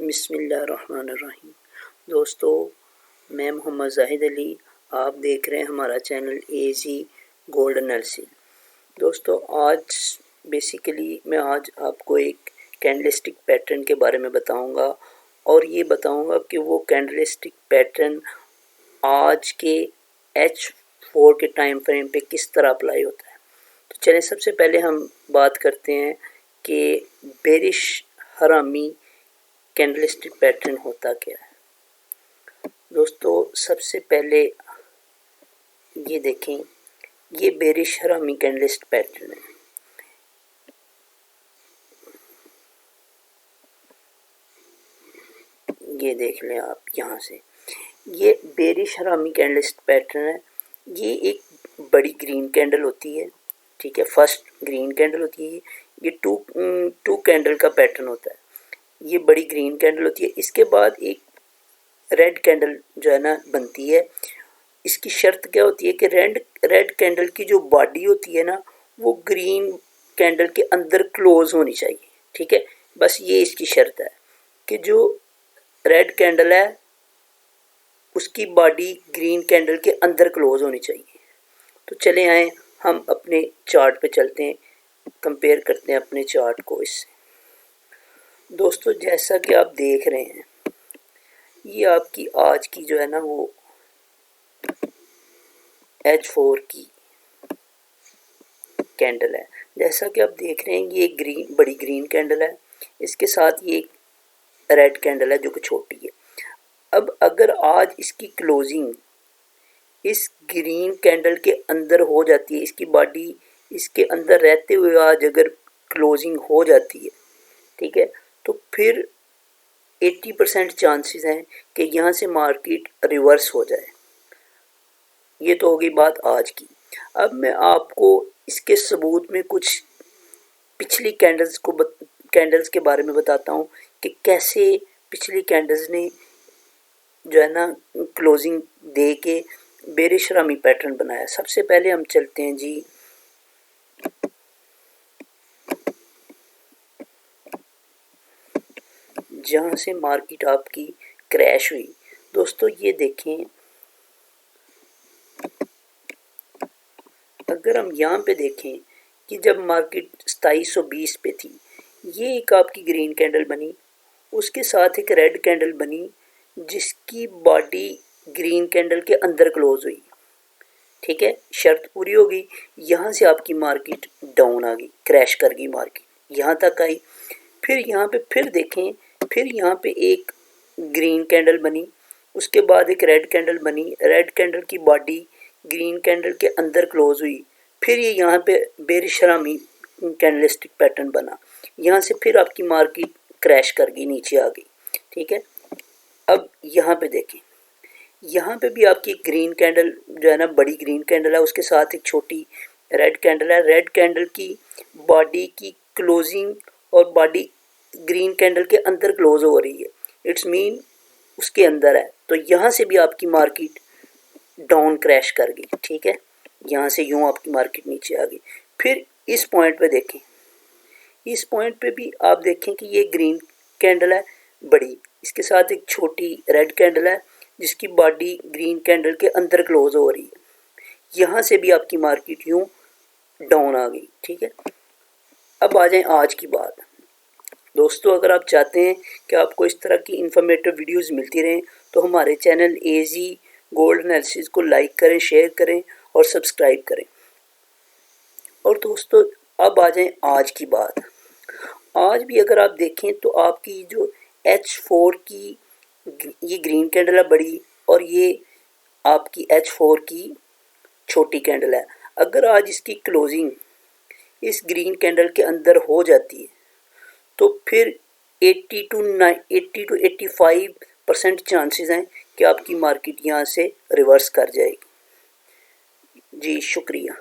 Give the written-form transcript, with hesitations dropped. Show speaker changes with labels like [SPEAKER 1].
[SPEAKER 1] बिस्मिल्लाहिर्रहमानिर्रहीम। दोस्तों, मैं मोहम्मद जाहिद अली, आप देख रहे हैं हमारा चैनल एजी गोल्ड एनालिसिस। दोस्तों, आज आपको एक कैंडलस्टिक पैटर्न के बारे में बताऊंगा और ये बताऊंगा कि वो कैंडलस्टिक पैटर्न आज के H4 के टाइम फ्रेम पे किस तरह अप्लाई होता है। तो चलिए सबसे पहले हम बात करते हैं कि बेरिश हरामी कैंडलस्टिक पैटर्न होता क्या है। दोस्तों, सबसे पहले ये देखें, ये बेरिश हरामी कैंडलस्टिक पैटर्न है। ये देख लें आप यहाँ से, ये बेरिश हरामी कैंडलस्टिक पैटर्न है। ये एक बड़ी ग्रीन कैंडल होती है, ठीक है, फर्स्ट ग्रीन कैंडल होती है। ये टू कैंडल का पैटर्न होता है। ये बड़ी ग्रीन कैंडल होती है। इसके बाद एक रेड कैंडल जो है ना बनती है। इसकी शर्त क्या होती है कि रेड कैंडल की जो बॉडी होती है ना, वो ग्रीन कैंडल के अंदर क्लोज होनी चाहिए, ठीक है। बस ये इसकी शर्त है कि जो रेड कैंडल है उसकी बॉडी ग्रीन कैंडल के अंदर क्लोज होनी चाहिए। तो चले आए, हम अपने चार्ट पे चलते हैं, कंपेयर करते हैं अपने चार्ट को इससे। दोस्तों, जैसा कि आप देख रहे हैं, ये आपकी आज की जो है ना वो H4 की कैंडल है। जैसा कि आप देख रहे हैं, ये बड़ी ग्रीन कैंडल है, इसके साथ ये एक रेड कैंडल है जो कि छोटी है। अब अगर आज इसकी क्लोजिंग इस ग्रीन कैंडल के अंदर हो जाती है, इसकी बॉडी इसके अंदर रहते हुए आज अगर क्लोजिंग हो जाती है, ठीक है, तो फिर 80% चांसेस हैं कि यहाँ से मार्केट रिवर्स हो जाए। ये तो होगी बात आज की। अब मैं आपको इसके सबूत में कुछ पिछली कैंडल्स के बारे में बताता हूँ कि कैसे पिछली कैंडल्स ने जो है ना क्लोजिंग दे के बेरिश हरामी पैटर्न बनाया। सबसे पहले हम चलते हैं जी जहाँ से मार्केट आपकी क्रैश हुई। दोस्तों, ये देखें, अगर हम यहाँ पे देखें कि जब मार्केट 2720 पे थी, ये एक आपकी ग्रीन कैंडल बनी, उसके साथ एक रेड कैंडल बनी जिसकी बॉडी ग्रीन कैंडल के अंदर क्लोज हुई, ठीक है, शर्त पूरी हो गई। यहाँ से आपकी मार्केट डाउन आ गई, क्रैश कर गई मार्केट, यहाँ तक आई। फिर यहाँ पे फिर देखें, फिर यहाँ पे एक ग्रीन कैंडल बनी, उसके बाद एक रेड कैंडल बनी, रेड कैंडल की बॉडी ग्रीन कैंडल के अंदर क्लोज हुई। फिर ये यहाँ पे बेरिश हरामी कैंडलस्टिक पैटर्न बना, यहाँ से फिर आपकी मार्केट क्रैश कर गई, नीचे आ गई, ठीक है। अब यहाँ पे देखें, यहाँ पे भी आपकी ग्रीन कैंडल जो है ना बड़ी ग्रीन कैंडल है, उसके साथ एक छोटी रेड कैंडल है। रेड कैंडल की बॉडी की क्लोजिंग और बॉडी ग्रीन कैंडल के अंदर क्लोज हो रही है, इट्स मीन उसके अंदर है। तो यहाँ से भी आपकी मार्केट डाउन क्रैश कर गई, ठीक है, यहाँ से यूँ आपकी मार्केट नीचे आ गई। फिर इस पॉइंट पे देखें, इस पॉइंट पे भी आप देखें कि ये ग्रीन कैंडल है बड़ी, इसके साथ एक छोटी रेड कैंडल है जिसकी बॉडी ग्रीन कैंडल के अंदर क्लोज हो रही है। यहाँ से भी आपकी मार्केट यूँ डाउन आ गई, ठीक है। अब आ जाएं आज की बात। दोस्तों, अगर आप चाहते हैं कि आपको इस तरह की इंफॉर्मेटिव वीडियोस मिलती रहें तो हमारे चैनल एजी गोल्ड एनालिसिस को लाइक करें, शेयर करें और सब्सक्राइब करें। और दोस्तों, अब आ जाएं आज की बात। आज भी अगर आप देखें तो आपकी जो H4 की ये ग्रीन कैंडल है बड़ी, और ये आपकी H4 की छोटी कैंडल है। अगर आज इसकी क्लोजिंग इस ग्रीन कैंडल के अंदर हो जाती है तो फिर 80 to 85% चांसेस हैं कि आपकी मार्केट यहाँ से रिवर्स कर जाएगी। जी शुक्रिया।